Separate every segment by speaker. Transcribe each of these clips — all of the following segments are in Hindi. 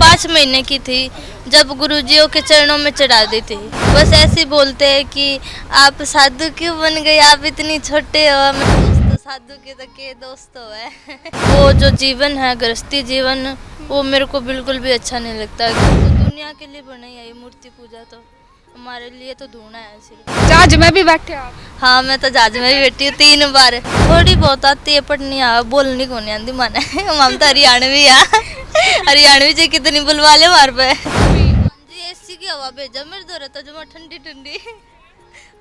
Speaker 1: 5 महीने की थी जब गुरुजियों के चरणों में चढ़ा दी थी। बस ऐसे ही बोलते हैं कि आप साधु क्यों बन गए, आप इतनी छोटे हो। मैं दोस्त साधु के तो के दोस्त हो है। वो जो जीवन है गृहस्थी जीवन, वो मेरे को बिल्कुल भी अच्छा नहीं लगता। तो दुनिया के लिए बनाई है ये मूर्ति पूजा, तो हमारे लिए तो धूना है सिर्फ।
Speaker 2: जहाज में भी बैठे आप?
Speaker 1: हाँ, मैं तो जहाज में भी बैठी हूँ 3 बार। थोड़ी बहुत आती है पढ़नी, आ बोलनी को नहीं आती माने। हम तो हरियाणवी है। हरियाणवी से कितनी बुलवा ले हमारे पे। जी एसी की हवा भेजा मेरे दो रहता जो ठंडी ठंडी।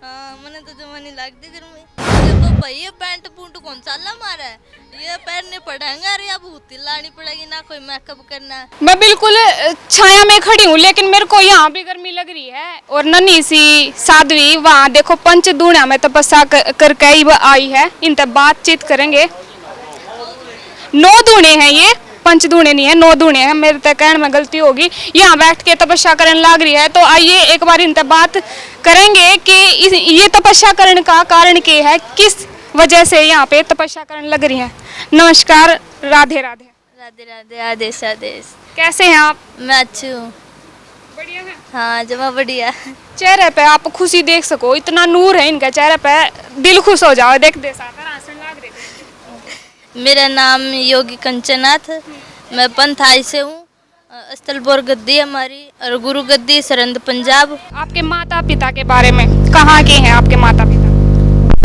Speaker 1: हाँ, मैंने तो जमा नहीं लगती गर्मी। देखो भाई ये पैंट पूंट कौन साला मारा है, ये पहनने पड़ेंगे। अरे अब भूती लानी पड़ेगी ना, कोई मेकअप करना।
Speaker 2: मैं बिल्कुल छाया में खड़ी हूँ, लेकिन मेरे को यहाँ भी गर्मी लग रही है। और नन्ही सी साध्वी वहाँ देखो पंचदूणा में तपस्या करके ही आई है। इनसे बातचीत करेंगे। 9 दूणे हैं ये, 5 दूणे नहीं है, 9 दूणे हैं। मेरे तक कहने में गलती होगी। यहाँ बैठ के तपस्या करने लग रही है, तो आइए एक बार इनसे बात करेंगे कि ये तपस्या करने का कारण क्या है, किस वजह से यहाँ पे तपस्या करने लग रही है। नमस्कार, राधे राधे।
Speaker 1: राधे राधे, आदेश आदेश।
Speaker 2: कैसे हैं आप?
Speaker 1: मैं अच्छी हूँ।
Speaker 2: बढ़िया है।
Speaker 1: हाँ, जमा बढ़िया।
Speaker 2: चेहरे पे आप खुशी देख सको, इतना नूर है इनके चेहरे पे, दिल खुश हो जाओ देख दे साथ लग रहे।
Speaker 1: मेरा नाम योगी कंचनाथ, मैं पंथाई से हूँ। स्थलपुर गद्दी हमारी और गुरु गद्दी सरंद पंजाब।
Speaker 2: आपके माता पिता के बारे में, कहाँ के हैं आपके माता पिता?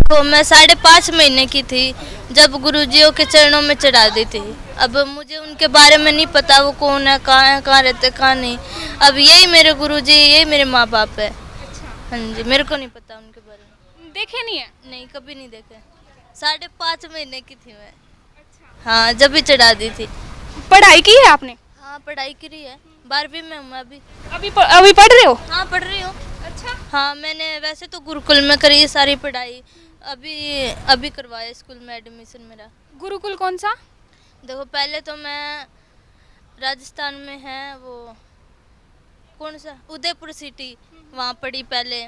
Speaker 1: तो मैं 5.5 महीने की थी जब गुरुजियों के चरणों में चढ़ा दी थी। अब मुझे उनके बारे में नहीं पता वो कौन है, कहाँ रहते, कहाँ नहीं। अब यही मेरे गुरुजी, यही मेरे माँ बाप है। हाँ जी, मेरे को नहीं पता उनके बारे में।
Speaker 2: देखे नहीं है?
Speaker 1: नहीं, कभी नहीं देखे। 5.5 महीने की थी मैं। हाँ, जब भी चढ़ा दी थी।
Speaker 2: पढ़ाई की है आपने?
Speaker 1: हाँ, पढ़ाई करी है। 12वीं में हूँ अभी।
Speaker 2: अभी पढ़ रहे हो?
Speaker 1: हाँ, पढ़ रही हूँ।
Speaker 2: अच्छा।
Speaker 1: हाँ, मैंने वैसे तो गुरुकुल में करी है सारी पढ़ाई। अभी करवाया स्कूल में एडमिशन मेरा।
Speaker 2: गुरुकुल कौन सा?
Speaker 1: देखो, पहले तो मैं राजस्थान में है वो कौन सा, उदयपुर सिटी, वहाँ पढ़ी पहले।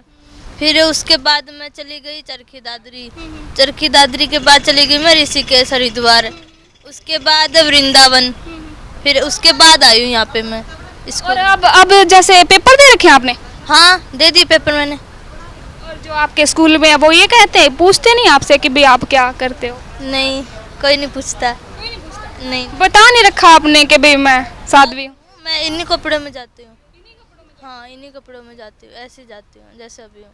Speaker 1: फिर उसके बाद मैं चली गई चरखी दादरी। चरखी दादरी के बाद चली गई मैं ऋषिकेश हरिद्वार, उसके बाद वृंदावन, फिर उसके बाद आई हूँ यहाँ पे मैं स्कूल।
Speaker 2: और अब जैसे पेपर दे रखे हैं आपने?
Speaker 1: हाँ, दे दी पेपर मैंने।
Speaker 2: और जो आपके स्कूल में वो ये कहते हैं, पूछते नहीं आपसे कि भाई आप क्या करते हो?
Speaker 1: नहीं, कोई नहीं पूछता। नहीं,
Speaker 2: बता नहीं रखा आपने कि भाई मैं साध्वी हूँ?
Speaker 1: मैं इन्हीं कपड़ों में जाती हूँ। हाँ, इन्हीं कपड़ों में जाती हूँ, ऐसे जाती हूँ जैसे अभी हूँ।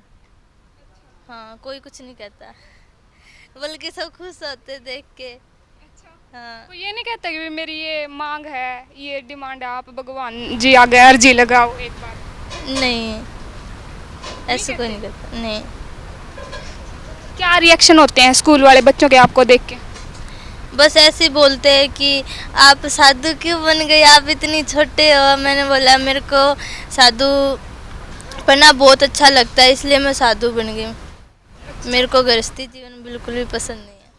Speaker 1: हाँ, कोई कुछ नहीं कहता, बल्कि सब खुश होते देख के। हाँ,
Speaker 2: तो ये नहीं कहता कि मेरी ये मांग है, ये डिमांड है, आप भगवान जी आगे अर्जी लगाओ एक बार?
Speaker 1: नहीं, ऐसे कोई नहीं कहता। नहीं।
Speaker 2: क्या रिएक्शन होते हैं स्कूल वाले बच्चों के आपको देख के?
Speaker 1: बस ऐसे ही बोलते हैं कि आप साधु क्यों बन गए, आप इतनी छोटे हो। मैंने बोला मेरे को साधु बनना बहुत अच्छा लगता है, इसलिए मैं साधु बन गई। मेरे को गृहस्थी जीवन बिल्कुल भी पसंद नहीं है।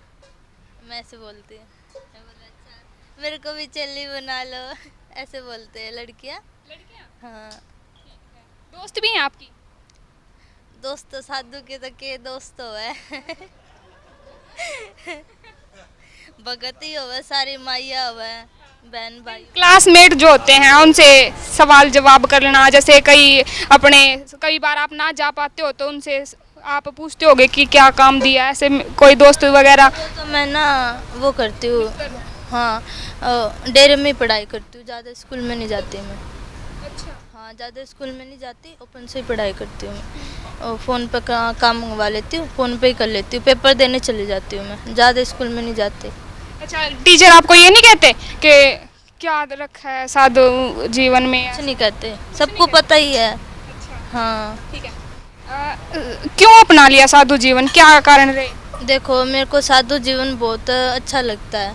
Speaker 1: मैं ऐसे बोलती हूँ, अच्छा मेरे को भी चेली बना लो, ऐसे बोलते हैं लड़कियाँ। हाँ।
Speaker 2: दोस्त भी हैं आपकी?
Speaker 1: दोस्त तो साधु के तो के दोस्त हो है। भगत ही हो, सारी माइया हो, बहन भाई।
Speaker 2: क्लासमेट जो होते हैं उनसे सवाल जवाब करना, जैसे कई बार आप ना जा पाते हो तो उनसे आप पूछते होगे कि क्या काम दिया, ऐसे कोई दोस्त वगैरह?
Speaker 1: तो मैं ना वो करती हूँ, हाँ, डेरे में पढ़ाई करती हूँ, ज़्यादा स्कूल में नहीं जाती मैं।
Speaker 2: अच्छा।
Speaker 1: हाँ, ज़्यादा स्कूल में नहीं जाती, ओपन से ही पढ़ाई करती हूँ मैं। और फ़ोन पे काम मंगवा लेती हूँ, फ़ोन पे ही कर लेती हूँ, पेपर देने चली जाती हूँ मैं, ज़्यादा स्कूल में नहीं जाती।
Speaker 2: अच्छा, टीचर आपको ये नहीं कहते कि क्या रखा है साधु जीवन में?
Speaker 1: कुछ नहीं कहते, सबको पता ही है।
Speaker 2: अच्छा,
Speaker 1: हाँ,
Speaker 2: ठीक है। क्यों अपना लिया साधु जीवन, क्या कारण रहे?
Speaker 1: देखो, मेरे को साधु जीवन बहुत अच्छा लगता है,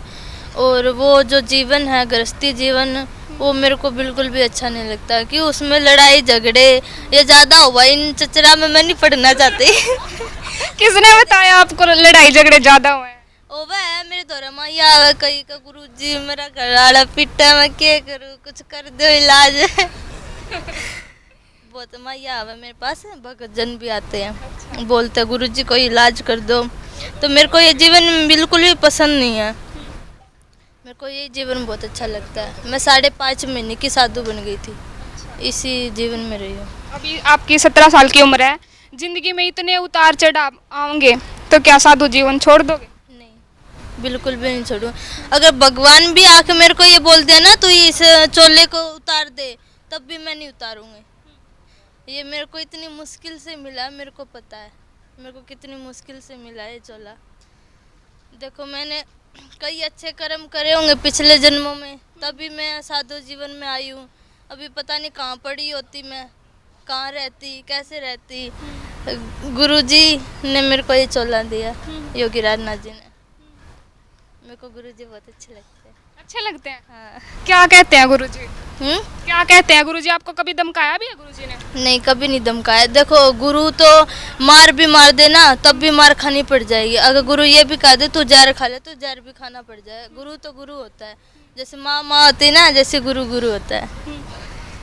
Speaker 1: और वो जो जीवन है गृहस्थी जीवन, वो मेरे को बिल्कुल भी अच्छा नहीं लगता। कि उसमें लड़ाई झगड़े ये ज़्यादा हुआ, इन चचरा में मैं नहीं पढ़ना चाहती।
Speaker 2: किसने बताया आपको लड़ाई झगड़े ज्यादा हुए हैं?
Speaker 1: ओ वह मेरे द्वारा माया आवे कहीं का, गुरु जी मेरा घर वाला पिटा, मैं क्या करूँ, कुछ कर दो इलाज। बहुत माया आवे मेरे पास, भगत जन भी आते हैं, बोलते गुरु जी कोई इलाज कर दो। तो मेरे को ये जीवन बिल्कुल भी पसंद नहीं है। मेरे को ये जीवन बहुत अच्छा लगता है। मैं 5.5 महीने की साधु बन गई थी, इसी जीवन में रही हूँ।
Speaker 2: अभी आपकी 17 साल की उम्र है, जिंदगी में इतने उतार चढ़ाव आएंगे तो क्या साधु जीवन छोड़ दोगे?
Speaker 1: नहीं, बिल्कुल भी नहीं छोड़ूं। अगर भगवान भी आके मेरे को ये बोल दिया ना तू इस चोले को उतार दे, तब भी मैं नहीं उतारूंगी। ये मेरे को इतनी मुश्किल से मिला है, मेरे को पता है मेरे को कितनी मुश्किल से मिला है ये चोला। देखो मैंने कई अच्छे कर्म करे होंगे पिछले जन्मों में, तभी मैं साधु जीवन में आई हूँ। अभी पता नहीं कहाँ पड़ी होती, मैं कहाँ रहती, कैसे रहती। गुरुजी ने मेरे को ये चोला दिया, योगी राजनाथ जी ने। मेरे को गुरुजी बहुत अच्छे लगते हैं।
Speaker 2: अच्छे लगते हैं?
Speaker 1: हाँ।
Speaker 2: क्या कहते हैं गुरुजी?
Speaker 1: हम्म?
Speaker 2: क्या कहते हैं गुरुजी? आपको कभी धमकाया भी है गुरुजी ने?
Speaker 1: नहीं, कभी नहीं धमकाया। देखो गुरु तो मार भी मार देना तब भी मार खानी पड़ जाएगी। अगर गुरु ये भी कह दे तू जहर खा ले तो जहर भी खाना पड़ जाए। गुरु तो गुरु होता है, जैसे माँ माँ होती है ना, जैसे गुरु गुरु होता है।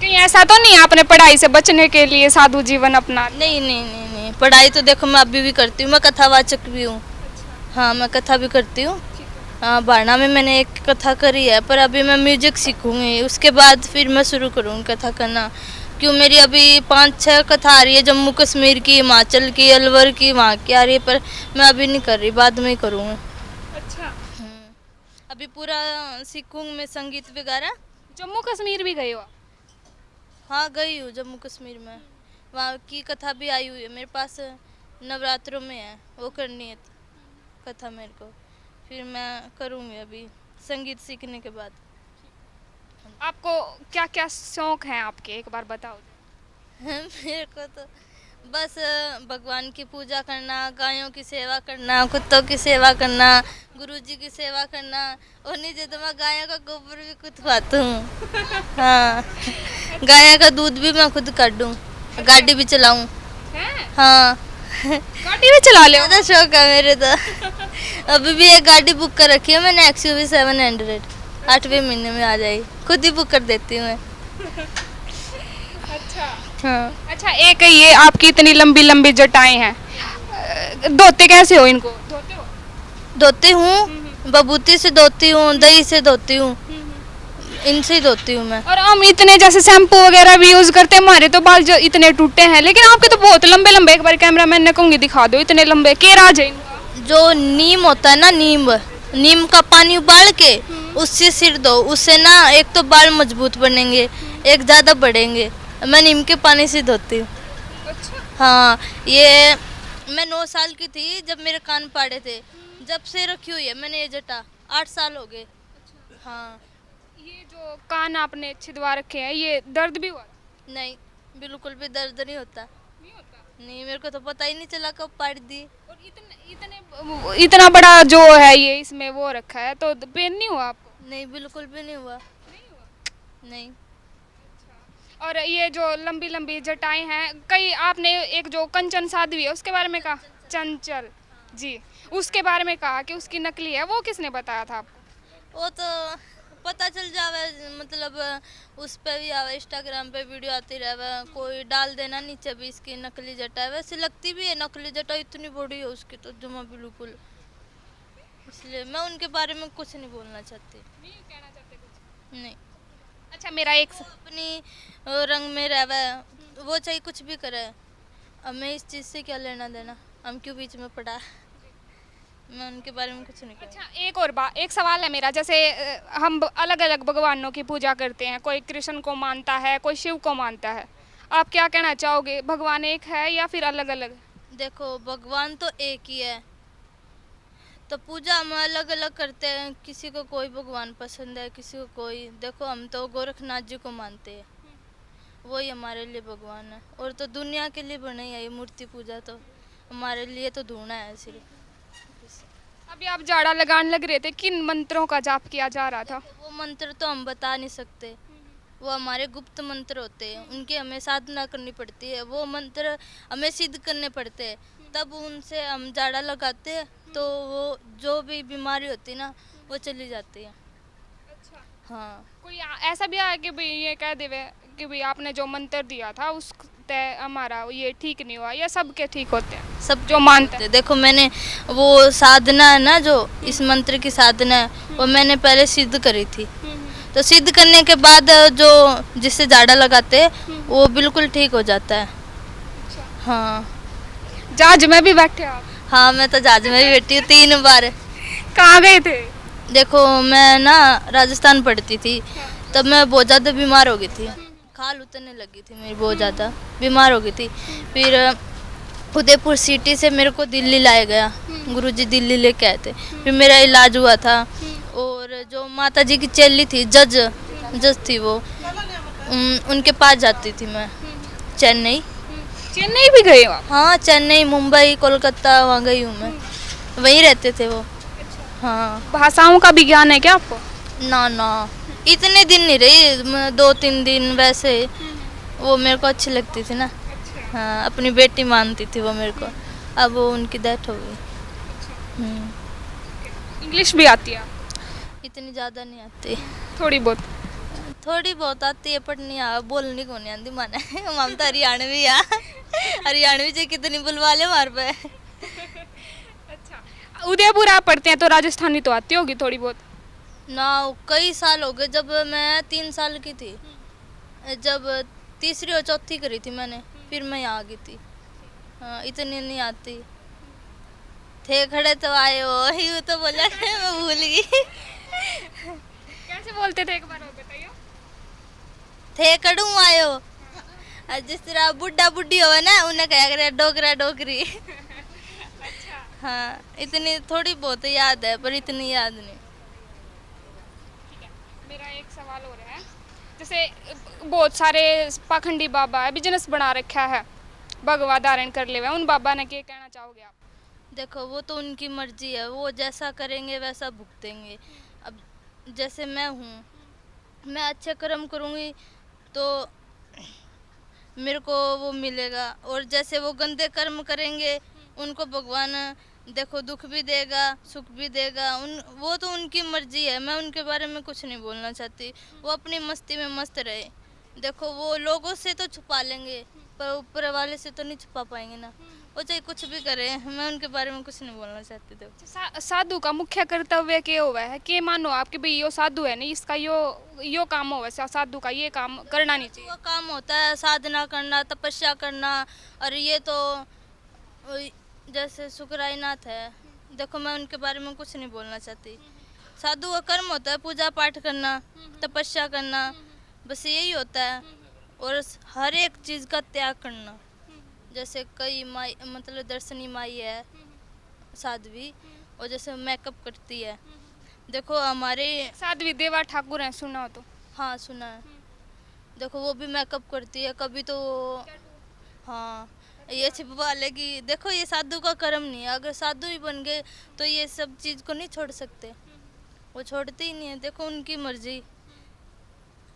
Speaker 2: कहीं ऐसा तो नहीं आपने पढ़ाई से बचने के लिए साधु जीवन अपना?
Speaker 1: नहीं नहीं नहीं नहीं, पढ़ाई तो देखो मैं अभी भी करती हूँ। मैं कथावाचक भी हूँ। हाँ, मैं कथा भी करती हूँ। हाँ, बारना में मैंने एक कथा करी है, पर अभी मैं म्यूजिक सीखूंगी, उसके बाद फिर मैं शुरू करूँगी कथा करना। क्यों, मेरी अभी 5-6 कथा आ रही है, जम्मू कश्मीर की, हिमाचल की, अलवर की, वहाँ की आ रही है, पर मैं अभी नहीं कर रही, बाद में ही करूँगी।
Speaker 2: अच्छा,
Speaker 1: अभी पूरा सीखूंगी मैं संगीत वगैरह।
Speaker 2: जम्मू कश्मीर भी गए हो आप?
Speaker 1: हाँ, गई हूँ जम्मू कश्मीर में, वहाँ की कथा भी आई हुई है मेरे पास। नवरात्रों में है, वो करनी है कथा मेरे को, फिर मैं करूँगी अभी संगीत सीखने के बाद।
Speaker 2: आपको क्या क्या शौक हैं आपके, एक बार बताओ।
Speaker 1: मेरे को तो बस भगवान की पूजा करना, गायों की सेवा करना, कुत्तों की सेवा करना, गुरुजी की सेवा करना, और नहीं तो मैं गायों का गोबर भी खुद खाती हूँ। हाँ, गायों का दूध भी मैं खुद काटूँ, गाड़ी भी चलाऊँ। हाँ,
Speaker 2: गाड़ी भी चला ले?
Speaker 1: ज़्यादा शौक है मेरे तो। अभी भी एक गाड़ी बुक कर रखी है मैंने, XUV 700, 8वें महीने में आ जाएगी, खुद ही बुक कर देती हूँ मैं।
Speaker 2: अच्छा।
Speaker 1: हाँ।
Speaker 2: अच्छा, एक ये आपकी इतनी लंबी लंबी जटाएं हैं, धोते कैसे हो इनको? धोते हो?
Speaker 1: धोती हूँ, बबूती से धोती हूँ, दही से धोती हूँ, इनसे ही धोती हूँ मैं।
Speaker 2: और हम इतने जैसे शैम्पू वगैरह भी यूज करते हैं, हमारे तो बाल जो इतने टूटे हैं, लेकिन आपके तो बहुत लंबे लंबे। एक बार कैमरा मैन ने कहूँगी दिखा दो, इतने लंबे। के राज है इनका?
Speaker 1: जो नीम होता है ना, नीम का पानी उबाल के उससे सिर दो, उससे ना एक तो बाल मजबूत बनेंगे, एक ज़्यादा बढ़ेंगे। मैं नीम के पानी से धोती हूँ। हाँ, ये मैं 9 साल की थी जब मेरे कान पाड़े थे, जब से रखी हुई है मैंने ये जटा, 8 साल हो गए। हाँ।
Speaker 2: ये जो कान आपने छिदवा रखे हैं, ये दर्द भी हुआ?
Speaker 1: नहीं, बिल्कुल भी दर्द नहीं होता।
Speaker 2: नहीं होता?
Speaker 1: नहीं, मेरे को तो पता ही नहीं चला कब पाड़ दी।
Speaker 2: और इतना बड़ा जो है ये इसमें वो रखा है, तो पेन नहीं हुआ आपको?
Speaker 1: नहीं, बिल्कुल भी नहीं हुआ। नहीं।
Speaker 2: और ये जो लंबी लंबी जटाएं हैं, कई आपने एक जो कंचन साध्वी है उसके बारे में कहा, चंचल जी, उसके बारे में कहा कि उसकी नकली है, वो किसने बताया था आपको?
Speaker 1: वो तो पता चल जावे, मतलब उस पे भी आवे, इंस्टाग्राम पे वीडियो आती रहे, कोई डाल देना नीचे भी इसकी नकली जटा है। वैसे लगती भी है नकली जटा, इतनी बड़ी है उसकी तो जमा बिल्कुल, इसलिए मैं उनके बारे में कुछ नहीं बोलना चाहती।
Speaker 2: नहीं कहना चाहते कुछ?
Speaker 1: नहीं।
Speaker 2: अच्छा, मेरा एक
Speaker 1: अपनी रंग में रहवे, वो चाहे कुछ भी करे, हमें इस चीज़ से क्या लेना देना, हम क्यों बीच में पड़ा। मैं उनके बारे में कुछ नहीं कहूँगी।
Speaker 2: अच्छा, एक सवाल है मेरा, जैसे हम अलग अलग भगवानों की पूजा करते हैं, कोई कृष्ण को मानता है, कोई शिव को मानता है, आप क्या कहना चाहोगे, भगवान एक है या फिर अलग अलग?
Speaker 1: देखो, भगवान तो एक ही है, तो पूजा हम अलग अलग करते हैं, किसी को कोई भगवान पसंद है, किसी को कोई। देखो, हम तो गोरखनाथ जी को मानते हैं, वही हमारे लिए भगवान है, और तो दुनिया के लिए बनी है ये मूर्ति पूजा, तो हमारे लिए तो ढूंढना है सिर्फ।
Speaker 2: अभी आप जाड़ा लगाने लग रहे थे, किन मंत्रों का जाप किया जा रहा था?
Speaker 1: वो मंत्र तो हम बता नहीं सकते, वो हमारे गुप्त मंत्र होते हैं, उनकी हमें साधना करनी पड़ती है, वो मंत्र हमें सिद्ध करने पड़ते हैं, तब उनसे हम जाड़ा लगाते हैं, तो वो जो भी बीमारी होती है ना, वो चली जाती है।
Speaker 2: अच्छा।
Speaker 1: हाँ।
Speaker 2: कोई ऐसा भी आया कि भाई ये कह देवे कि भाई आपने जो मंत्र दिया था उस लगता है हमारा ये ठीक नहीं हुआ, या सबके ठीक होते हैं
Speaker 1: सब
Speaker 2: जो मानते हैं?
Speaker 1: देखो मैंने वो साधना है ना, जो इस मंत्र की साधना है, वो मैंने पहले सिद्ध करी थी। तो सिद्ध करने के बाद जो जिससे झाड़ा लगाते हैं वो बिल्कुल ठीक हो जाता है। हाँ
Speaker 2: जहाज में भी बैठे आप?
Speaker 1: हाँ, मैं तो जहाज में भी बैठी हूँ 3 बार।
Speaker 2: कहाँ गए थे?
Speaker 1: देखो मैं ना राजस्थान पढ़ती थी, तब मैं बहुत ज़्यादा बीमार हो गई थी, खाल उतरने लगी थी मेरी, बहुत ज़्यादा बीमार हो गई थी। फिर उदयपुर सिटी से मेरे को दिल्ली लाया गया, गुरुजी दिल्ली लेके आए थे, फिर मेरा इलाज हुआ था। और जो माता जी की चेली थी, जज थी वो, उनके पास जाती थी मैं, चेन्नई।
Speaker 2: चेन्नई भी गए हो आप?
Speaker 1: हाँ, चेन्नई, मुंबई, कोलकाता, वहाँ गई हूँ मैं, वहीं रहते थे वो। हाँ,
Speaker 2: भाषाओं का भी ज्ञान है क्या आपको?
Speaker 1: ना ना, इतने दिन नहीं रही, 2-3 दिन वैसे। वो मेरे को अच्छी लगती थी ना। हाँ, अपनी बेटी मानती थी वो मेरे को। अब वो उनकी डेथ हो गई।
Speaker 2: इंग्लिश भी आती है?
Speaker 1: इतनी ज़्यादा नहीं आती,
Speaker 2: थोड़ी बहुत।
Speaker 1: थोड़ी बहुत आती है, पर नहीं आ बोलनी को नहीं आती माने। हम तो हरियाणवी आ, हरियाणवी से कितनी बुलवा ले हमारे पे।
Speaker 2: अच्छा, उदयपुर आप पढ़ते हैं तो राजस्थानी तो आती होगी थोड़ी बहुत?
Speaker 1: ना, कई साल हो गए, जब मैं 3 साल की थी, जब तीसरी और चौथी करी थी मैंने, फिर मैं यहाँ आ गई थी। हाँ, इतनी नहीं आती। थे खड़े तो आए हो, यूँ तो बोला मैं भूल गई।
Speaker 2: कैसे बोलते थे, एक बार और बताइए।
Speaker 1: थे कड़ू आयो, और जिस तरह बुढ़ा बुढ़ी हो ना, उन्हें कहा करे डोकरा डोकरी। हाँ, इतनी थोड़ी बहुत याद है, पर इतनी याद नहीं।
Speaker 2: मेरा एक सवाल और है, जैसे बहुत सारे पाखंडी बाबा है, बिजनेस बना रखा है, भगवा धारण कर ले हुए, उन बाबा ने क्या कहना चाहोगे आप?
Speaker 1: देखो वो तो उनकी मर्जी है, वो जैसा करेंगे वैसा भुगतेंगे। अब जैसे मैं हूँ, मैं अच्छे कर्म करूँगी तो मेरे को वो मिलेगा, और जैसे वो गंदे कर्म करेंगे उनको भगवान देखो दुख भी देगा, सुख भी देगा। वो तो उनकी मर्जी है, मैं उनके बारे में कुछ नहीं बोलना चाहती। वो अपनी मस्ती में मस्त रहे। देखो वो लोगों से तो छुपा लेंगे, पर ऊपर वाले से तो नहीं छुपा पाएंगे ना। वो चाहे कुछ भी करे, मैं उनके बारे में कुछ नहीं बोलना चाहती। देखो
Speaker 2: साधु का मुख्य कर्तव्य क्या हुआ है कि मानो आपके भाई यो साधु है नहीं, इसका यो काम हो, वैसे साधु का ये काम करना नहीं चाहिए।
Speaker 1: वो काम होता है साधना करना, तपस्या करना। और ये तो जैसे शुक्राईनाथ है, देखो मैं उनके बारे में कुछ नहीं बोलना चाहती। साधु का कर्म होता है पूजा पाठ करना, तपस्या करना, बस यही होता है। और हर एक चीज़ का त्याग करना। जैसे कई माई, मतलब दर्शनी माई है साध्वी, और जैसे मेकअप करती है। देखो हमारे
Speaker 2: साध्वी देवा ठाकुर है, सुना हो तो?
Speaker 1: हाँ सुना है। देखो वो भी मेकअप करती है, कभी तो हाँ ये छिपवा लेगी। देखो ये साधु का कर्म नहीं है, अगर साधु ही बन गए तो ये सब चीज़ को नहीं छोड़ सकते, वो छोड़ते ही नहीं है। देखो उनकी मर्जी।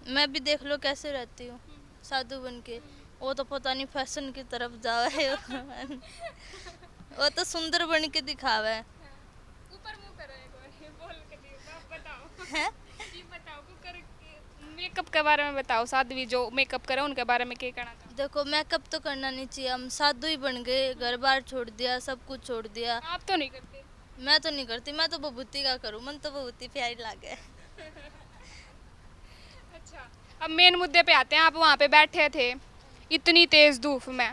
Speaker 1: मैं भी देख लो कैसे रहती हूँ साधु बन के, वो तो पता नहीं फैशन की तरफ जावे। वो तो सुंदर बन के दिखावा है।
Speaker 2: ऊपर मुंह करो एक बार, बोल के दियो, आप बताओ।
Speaker 1: हैं?
Speaker 2: ये बताओ मेकअप के बारे में बताओ, साध्वी जो मेकअप करे उनके बारे में क्या कहना चाहते?
Speaker 1: देखो मेकअप तो करना नहीं चाहिए, हम साधु ही बन गए, घर बार छोड़ दिया, सब कुछ छोड़ दिया।
Speaker 2: आप तो नहीं करते?
Speaker 1: मैं तो नहीं करती, मैं तो भभूति का करूँ, मन तो भभूति प्यारी लागे।
Speaker 2: अच्छा, अब मेन मुद्दे पे आते हैं। आप वहाँ पे बैठे थे इतनी तेज धूप में,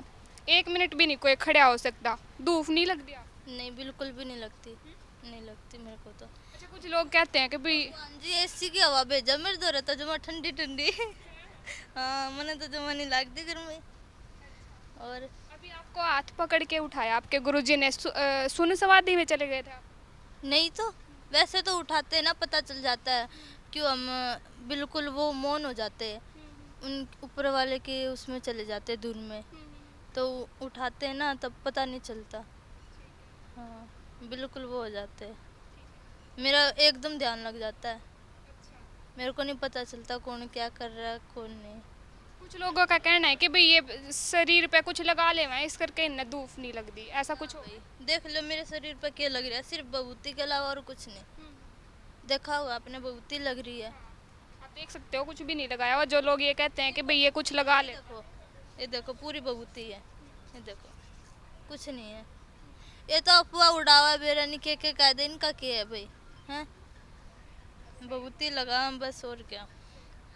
Speaker 2: 1 मिनट भी नहीं कोई खड़ा हो सकता, धूप नहीं लगती आप?
Speaker 1: नहीं, बिल्कुल भी नहीं लगती, नहीं लगती मेरे को तो।
Speaker 2: अच्छा, कुछ लोग कहते हैं कि भाई
Speaker 1: जी एसी की हवा भेजा मेरे दो रहता जमा ठंडी ठंडी। हाँ, मैंने तो जमा नहीं लगती गर्मी। और
Speaker 2: अभी आपको हाथ पकड़ के उठाया आपके गुरुजी ने, सुन समाधि में चले गए थे आप?
Speaker 1: नहीं तो वैसे तो उठाते ना, पता चल जाता है क्यों, हम बिल्कुल वो मौन हो जाते हैं, उन ऊपर वाले के उसमें चले जाते हैं धुन में, तो उठाते हैं ना तब पता नहीं चलता। हाँ, बिल्कुल वो हो जाते हैं, मेरा एकदम ध्यान लग जाता है, मेरे को नहीं पता चलता कौन क्या कर रहा है कौन नहीं।
Speaker 2: कुछ लोगों का कहना है कि भाई ये शरीर पे कुछ लगा ले मैं, इस करके इन्हें धूप नहीं लगती, ऐसा कुछ हो?
Speaker 1: देख लो मेरे शरीर पर क्या लग रहा है, सिर्फ भभूति के अलावा और कुछ नहीं। देखा हुआ आपने, भभूति लग रही है।
Speaker 2: आप देख सकते हो कुछ भी नहीं लगाया हुआ। जो लोग ये कहते हैं कि भाई ये कुछ लगा ले,
Speaker 1: देखो ये देखो पूरी बबूती है, ये देखो कुछ नहीं है। ये तो अफवाह उड़ावा बेरानी के कह दे, इनका क्या है भाई, हैं? बबूती लगा हम बस, और क्या।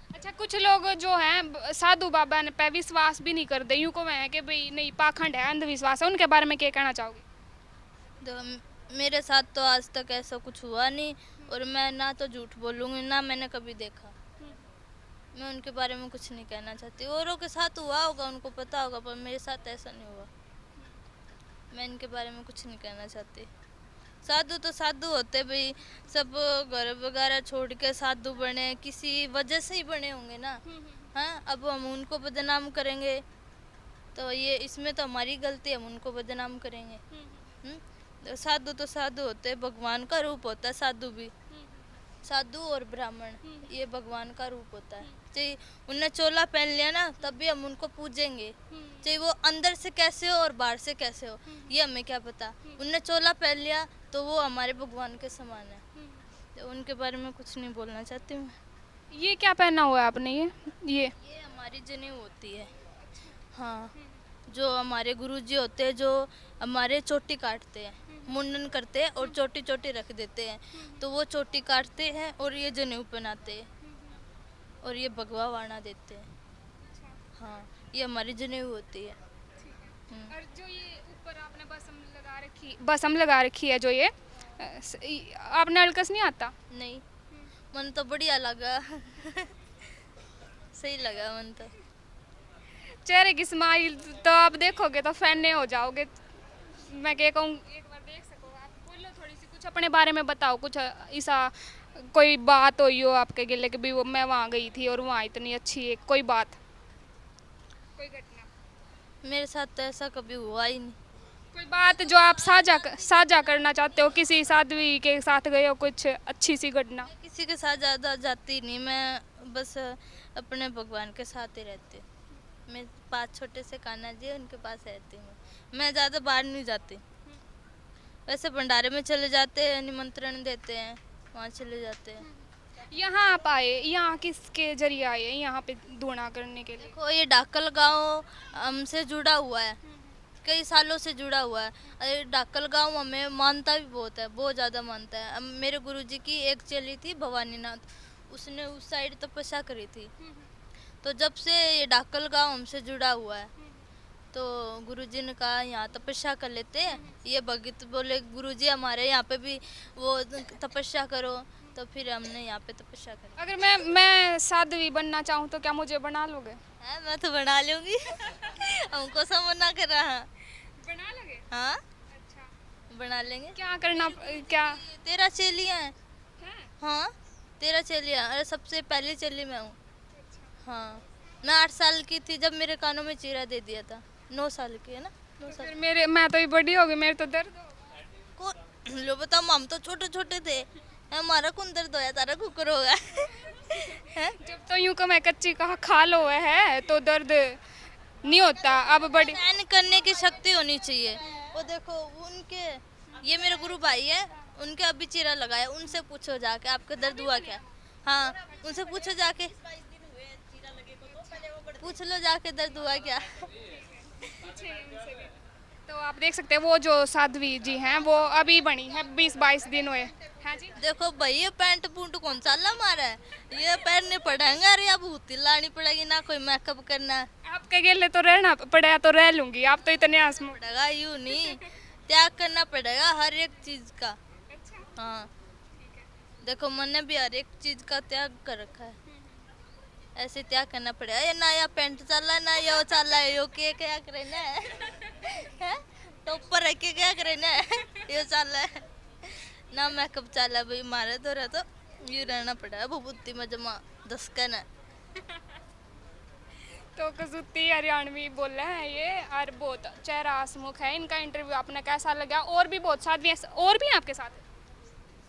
Speaker 2: अच्छा, कुछ लोग जो हैं साधु बाबा ने पे विश्वास भी नहीं करते, यूं को है कि भाई नहीं पाखंड है, अंधविश्वास है, उनके बारे में क्या कहना चाहोगे?
Speaker 1: मेरे साथ तो आज तक ऐसा कुछ हुआ नहीं, और मैं ना तो झूठ बोलूँगी ना मैंने कभी देखा। मैं उनके बारे में कुछ नहीं कहना चाहती। औरों के साथ हुआ होगा, उनको पता होगा, पर मेरे साथ ऐसा नहीं हुआ। मैं इनके बारे में कुछ नहीं कहना चाहती। साधु तो साधु होते भाई, सब घर वगैरह छोड़ के साधु बने, किसी वजह से ही बने होंगे ना। हाँ, अब हम उनको बदनाम करेंगे तो ये इसमें तो हमारी गलती है, हम उनको बदनाम करेंगे। तो साधु तो साधु होते, भगवान का रूप होता है साधु भी। साधु और ब्राह्मण ये भगवान का रूप होता है। चाहे उनने चोला पहन लिया ना, तब भी हम उनको पूजेंगे, चाहे वो अंदर से कैसे हो और बाहर से कैसे हो, ये हमें क्या पता। उनने चोला पहन लिया तो वो हमारे भगवान के समान है। तो उनके बारे में कुछ नहीं बोलना चाहती मैं।
Speaker 2: ये क्या पहना हुआ है आपने? ये
Speaker 1: हमारी जनेऊ होती है। हाँ, जो हमारे गुरुजी होते हैं, जो हमारे चोटी काटते हैं, मुंडन करते हैं और चोटी चोटी रख देते हैं, तो वो चोटी काटते हैं और ये जनेऊ पहनाते हैं और ये भगवा वाणा देते हैं। हाँ, ये हमारी जनेऊ होती है।
Speaker 2: और जो ये ऊपर आपने बसम लगा रखी है, जो ये आपने अलकस नहीं आता?
Speaker 1: नहीं, मन तो बढ़िया लगा। सही लगा मन तो।
Speaker 2: चेहरे की स्माइल तो आप देखोगे तो फैन हो जाओगे। मैं क्या कहूँ, एक बार देख सको आप, बोलो थोड़ी सी कुछ अपने बारे में बताओ, कुछ ऐसा कोई बात हुई हो आपके गिले कि भी वो मैं वहाँ गई थी और वहाँ इतनी अच्छी है, कोई बात, कोई घटना?
Speaker 1: मेरे साथ तो ऐसा कभी हुआ ही नहीं।
Speaker 2: कोई बात जो आप साझा करना चाहते हो, किसी साध्वी के साथ गए हो, कुछ अच्छी सी घटना?
Speaker 1: किसी के साथ ज़्यादा जाती नहीं मैं, बस अपने भगवान के साथ ही रहती हूँ। मैं 5 छोटे से कान्हा जी उनके पास रहती हूँ। मैं ज़्यादा बाहर नहीं जाती। वैसे भंडारे में चले जाते हैं, निमंत्रण देते हैं, वहाँ चले जाते हैं।
Speaker 2: यहाँ आप आए, यहाँ किसके जरिए आए यहाँ पे धूना करने के लिए?
Speaker 1: देखो, ये डाकल गांव हमसे जुड़ा हुआ है, कई सालों से जुड़ा हुआ है। ये डाकल गांव हमें मानता भी बहुत है, बहुत ज़्यादा मानता है। अब मेरे गुरुजी की एक चेली थी भवानीनाथ, उसने उस साइड तपस्या करी थी। तो जब से ये डाकल गांव हमसे जुड़ा हुआ है, तो गुरुजी ने कहा यहाँ तपस्या कर लेते हैं। ये भगत बोले गुरुजी हमारे यहाँ पे भी वो तपस्या करो, तो फिर हमने यहाँ पे तपस्या करी।
Speaker 2: अगर मैं साध्वी बनना चाहूँ तो क्या मुझे बना लोगे?
Speaker 1: है, मैं तो बना लूँगी। हमको सब मना कर रहा है।
Speaker 2: बना लोगे?
Speaker 1: हाँ,
Speaker 2: अच्छा,
Speaker 1: बना लेंगे।
Speaker 2: क्या करना, क्या?
Speaker 1: 13 चेलियाँ हैं। हाँ, 13 चेलियाँ। अरे सबसे पहली चेली मैं हूँ। हाँ, मैं 8 साल की थी जब मेरे कानों में चीरा दे दिया था। 9 साल की है ना, 9 साल।
Speaker 2: फिर मैं तो ही बड़ी हो गई, मेरे तो दर्द हो।
Speaker 1: को लो बता, हम तो छोटे छोटे थे, हमारा कौन दर्द होया, तारा कुकर होगा।
Speaker 2: जब तो यूं को मैं कच्ची कहा खा लो है तो दर्द नहीं होता। अब बड़ी
Speaker 1: सहन करने की शक्ति होनी चाहिए। वो देखो उनके, ये मेरे गुरु भाई है, उनके अभी चीरा लगाया, उनसे पूछो जाके आपका दर्द हुआ क्या। हाँ, उनसे पूछो जाके, पूछ लो जाके दर्द हुआ क्या।
Speaker 2: तो आप देख सकते हैं वो जो साध्वी जी हैं वो अभी बनी है, 20-22 दिन हुए हैं जी।
Speaker 1: देखो भाई, ये पैंट पूंट कौन सा हमारा है, ये पहनने पड़ेंगे। अरे अब भूती लानी पड़ेगी ना, कोई मेकअप करना
Speaker 2: आपके गेले तो रहना पड़ा तो रह लूंगी, आप तो इतने आसमान
Speaker 1: पड़ेगा, यूं नहीं, त्याग करना पड़ेगा हर एक चीज का। हाँ, देखो मैंने भी हर एक चीज का त्याग कर रखा है, ऐसे त्याग करना पड़ेगा। ये ना या पैंट चला ना या वो चला है, यो क्या करे ना है, तो ऊपर रख के क्या करे ना, ये चला है ना, मेकअप चला भाई मारे तो रहे, तो ये रहना पड़ेगा भभूति में जमा 10 का ना।
Speaker 2: तो कसूती हरियाणवी बोल रहे हैं ये, और बहुत चेहरा हंसमुख है इनका। इंटरव्यू आपने कैसा लगा? और भी बहुत साध्वी और भी हैं आपके साथ?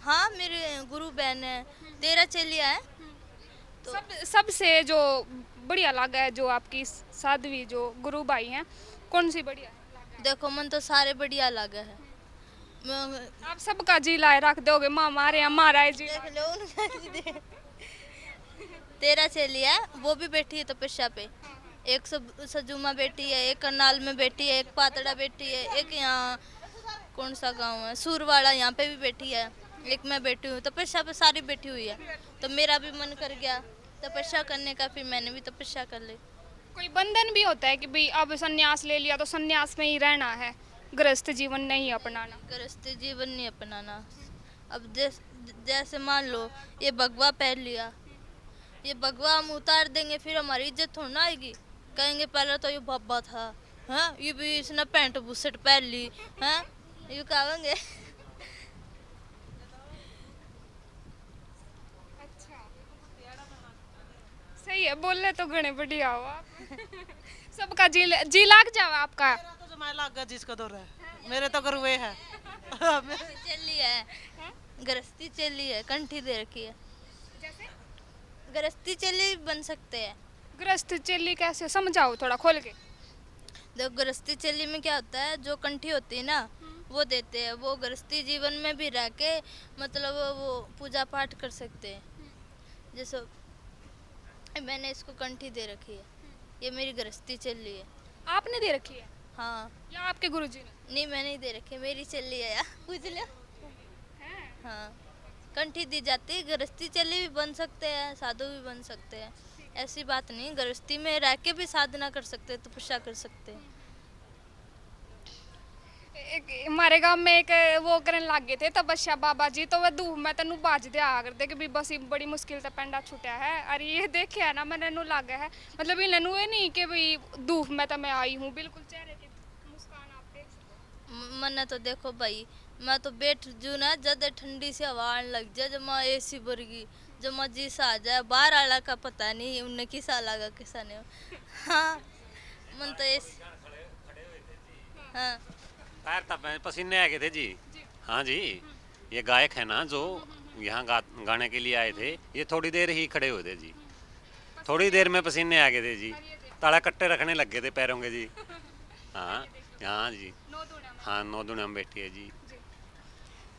Speaker 1: हाँ, मेरे गुरु बहन है, 13 चेलियाँ हैं।
Speaker 2: तो सबसे जो बढ़िया लगा है, जो आपकी साध्वी जो गुरु भाई हैं, कौन सी बढ़िया?
Speaker 1: देखो मन तो सारे बढ़िया लगे है।
Speaker 2: आप सबका जी लाए रख दोगे, माँ मारे हमारा है जी।
Speaker 1: देख लो उनका 13 चेलियाँ, वो भी बैठी है तपस्या पे। एक सजुमा बेटी है, एक करनाल में बेटी है, एक पातड़ा बेटी है, एक यहाँ कौन सा गांव है सूरवाड़ा, यहाँ पे भी बेटी है, एक मैं बेटी हूँ। तपस्या पे सारी बैठी हुई है, तो मेरा भी मन कर गया तपस्या करने का, फिर मैंने भी तपस्या कर ली।
Speaker 2: कोई बंधन भी होता है कि भाई अब संन्यास ले लिया तो संन्यास में ही रहना है, गृहस्थ जीवन नहीं अपनाना?
Speaker 1: गृहस्थ जीवन नहीं अपनाना। अब जैसे मान लो ये भगवा पहन लिया, ये भगवा हम उतार देंगे, फिर हमारी इज्जत थोड़ी ना आएगी। कहेंगे पहले तो ये बाबा था, हाँ ये भी इसने पैंट बुशर्ट पहन ली, हाँ ये कहेंगे।
Speaker 2: सही है, बोल रहे तो घने बढ़िया हो आप। सबका जी लाग जाओ आपका।
Speaker 3: मेरा तो जमाई लाग गया जिसका दौर है, मेरे तो गरुए है।
Speaker 1: चली है, गृहस्थी चली है, कंठी दे रखी है।
Speaker 2: जैसे
Speaker 1: गृहस्थी चली बन सकते हैं।
Speaker 2: गृहस्थ चेली कैसे, समझाओ थोड़ा खोल के।
Speaker 1: देखो गृहस्थी चली में क्या होता है, जो कंठी होती है ना वो देते हैं, वो गृहस्थी जीवन में भी रह के मतलब वो पूजा पाठ कर सकते हैं। जैसे मैंने इसको कंठी दे रखी है, ये मेरी गृहस्थी चल रही है।
Speaker 2: आपने दे रखी है
Speaker 1: हाँ।
Speaker 2: या आपके गुरुजी ने?
Speaker 1: नहीं मैंने ही दे रखी है, मेरी चल रही है यार, पूछ लो। हाँ कंठी दी जाती है, गृहस्थी चली भी बन सकते हैं, साधु भी बन सकते हैं, ऐसी बात नहीं। गृहस्थी में रह के भी साधना कर सकते हैं, तपस्या कर सकते हैं।
Speaker 2: हमारे गांव में एक वो करने लग गए थे तपस्या बाबा जी, तो वह धूप में तेन बाज दिया करते कि भी बस ये बड़ी मुश्किल से पेंडा छुटा है। अरे ये देखे है ना मैंने नू लागे है, मतलब इन्हें ये नहीं कि भाई धूप में तो मैं आई हूँ, बिल्कुल चेहरे की मुस्कान आप देख सकते।
Speaker 1: मैंने तो देखो भाई, मैं तो बैठ जू ना जब ठंडी से हवा आने लग जाए, जब मैं एसी भरगी, जब मैं जी सा आ जाए, बाहर आला का पता नहीं उन्हें किसा लगा किसा नहीं। हाँ मन तो एसी। हाँ
Speaker 4: पैर तब पसीने आ गए थे जी। हाँ जी, ये गायक है ना जो यहाँ गाने के लिए आए थे, ये थोड़ी देर ही खड़े हुए थे जी, थोड़ी देर में पसीने आ गए थे जी, ताड़ा कट्टे रखने लग गए थे पैरों के जी। हाँ हाँ जी, हाँ 9 दुनिया में बैठी है जी।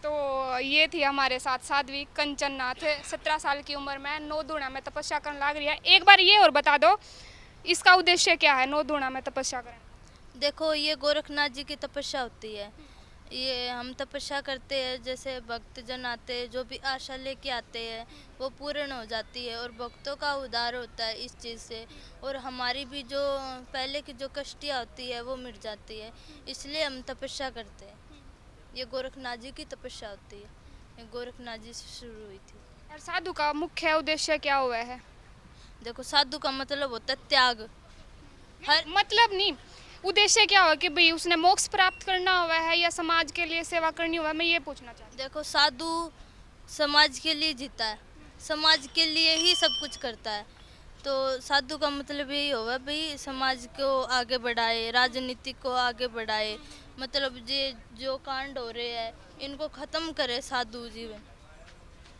Speaker 2: तो ये थी हमारे साथ साध्वी कंचन नाथ, 17 साल की उम्र में 9 दूना में तपस्या करने लग रही है। एक बार ये और बता दो इसका उद्देश्य क्या है 9 दूना में तपस्या करना?
Speaker 1: देखो ये गोरखनाथ जी की तपस्या होती है, ये हम तपस्या करते हैं, जैसे भक्तजन आते हैं जो भी आशा लेके आते हैं वो पूर्ण हो जाती है, और भक्तों का उद्धार होता है इस चीज़ से, और हमारी भी जो पहले की जो कष्टियाँ होती है वो मिट जाती है, इसलिए हम तपस्या करते हैं। ये गोरखनाथ जी की तपस्या होती है, ये गोरखनाथ जी से शुरू हुई थी।
Speaker 2: और साधु का मुख्य उद्देश्य क्या हुआ है?
Speaker 1: देखो साधु का मतलब होता है त्याग। हर
Speaker 2: मतलब नहीं, उद्देश्य क्या हुआ कि भाई उसने मोक्ष प्राप्त करना हुआ है या समाज के लिए सेवा करनी हुआ है, मैं ये पूछना चाहती हूँ।
Speaker 1: देखो साधु समाज के लिए जीता है, समाज के लिए ही सब कुछ करता है, तो साधु का मतलब यही होगा भाई समाज को आगे बढ़ाए, राजनीति को आगे बढ़ाए, मतलब ये जो कांड हो रहे हैं इनको ख़त्म करे साधु जीवन।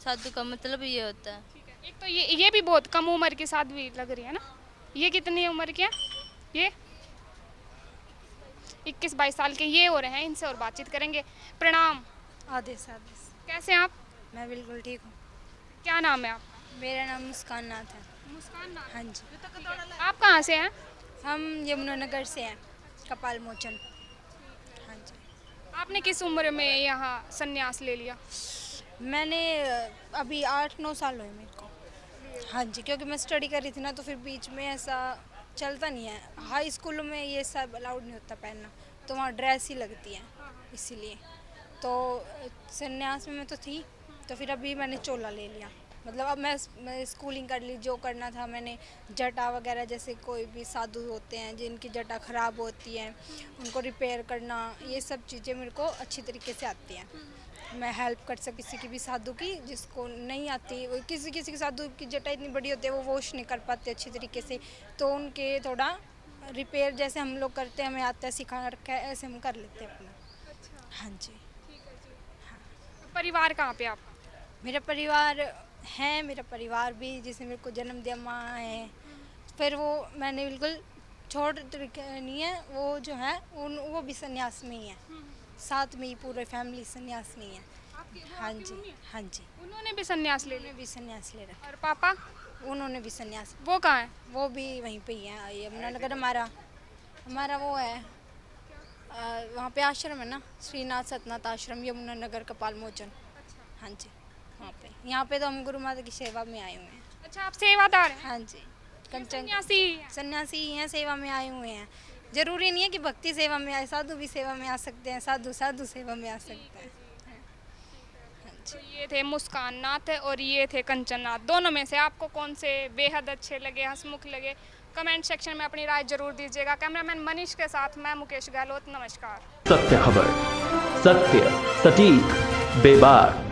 Speaker 1: साधु का मतलब ये होता है।
Speaker 2: एक तो ये भी बहुत कम उम्र की साध्वी लग रही है ना, ये कितनी उम्र की है? ये 21-22 साल के ये हो रहे हैं, इनसे और बातचीत करेंगे। प्रणाम।
Speaker 5: आदेश आदेश।
Speaker 2: कैसे हैं आप?
Speaker 5: मैं बिल्कुल ठीक हूँ।
Speaker 2: क्या नाम है आपका?
Speaker 5: मेरा नाम मुस्कान नाथ है।
Speaker 2: मुस्कान नाथ।
Speaker 5: हाँ जी।
Speaker 2: आप कहाँ से हैं?
Speaker 5: हम यमुनानगर से हैं, कपाल मोचन। हाँ जी।
Speaker 2: आपने किस उम्र में यहाँ संन्यास ले लिया?
Speaker 5: मैंने अभी 8-9 साल हुए मेरे को। हाँ जी, क्योंकि मैं स्टडी कर रही थी ना, तो फिर बीच में ऐसा चलता नहीं है। हाई स्कूलों में ये सब अलाउड नहीं होता पहनना, तो वहाँ ड्रेस ही लगती है, इसीलिए। तो संन्यास में मैं तो थी, तो फिर अभी मैंने चोला ले लिया। मतलब अब मैं स्कूलिंग कर ली, जो करना था मैंने। जटा वगैरह, जैसे कोई भी साधु होते हैं जिनकी जटा ख़राब होती है, उनको रिपेयर करना, ये सब चीज़ें मेरे को अच्छी तरीके से आती हैं। मैं हेल्प कर सकती किसी की भी साधु की, जिसको नहीं आती, वो किसी की साधु की जटा इतनी बड़ी होती है वो वॉश नहीं कर पाते अच्छी तरीके से, तो उनके थोड़ा रिपेयर जैसे हम लोग करते हैं, हमें आता है, सिखा रखा है, ऐसे हम कर लेते हैं अपना। हाँ जी।
Speaker 2: परिवार कहाँ पे आपका?
Speaker 5: मेरा परिवार है, मेरा परिवार भी जिसने मेरे को जन्म दिया, माँ है, फिर वो मैंने बिल्कुल छोड़ नहीं है, वो जो है वो भी संन्यास में ही है, साथ में ही पूरे फैमिली संन्यास में ही है। हाँ जी, हाँ जी।
Speaker 2: उन्होंने भी संन्यास ले लिया?
Speaker 5: उन्होंने भी संन्यास ले रखा।
Speaker 2: और पापा?
Speaker 5: उन्होंने भी संन्यास,
Speaker 2: वो कहाँ है?
Speaker 5: वो भी वहीं पे ही है, यमुनानगर हमारा हमारा वो है वहाँ पे आश्रम है ना, श्रीनाथ सतनाथ आश्रम, यमुनानगर कपाल मोचन। हाँ जी, वहाँ पे। यहाँ पे तो हम गुरु माता की सेवा में आए हुए हैं।
Speaker 2: अच्छा, आप सेवादार हैं?
Speaker 5: हाँ जी, कंचन
Speaker 2: सन्यासी हैं?
Speaker 5: सन्यासी ही हैं, सेवा में आए हुए हैं। जरूरी नहीं है कि भक्ति सेवा में आए, साधु भी सेवा में आ सकते हैं, साधु साधु सेवा में आ सकते हैं।
Speaker 2: तो ये थे मुस्कान नाथ और ये थे कंचन नाथ। दोनों में से आपको कौन से बेहद अच्छे लगे, हंसमुख लगे? कमेंट सेक्शन में अपनी राय जरूर दीजिएगा। कैमरामैन मनीष के साथ मैं मुकेश गहलोत, नमस्कार।
Speaker 6: सत्य खबर, सत्य, सटीक, बेबाक।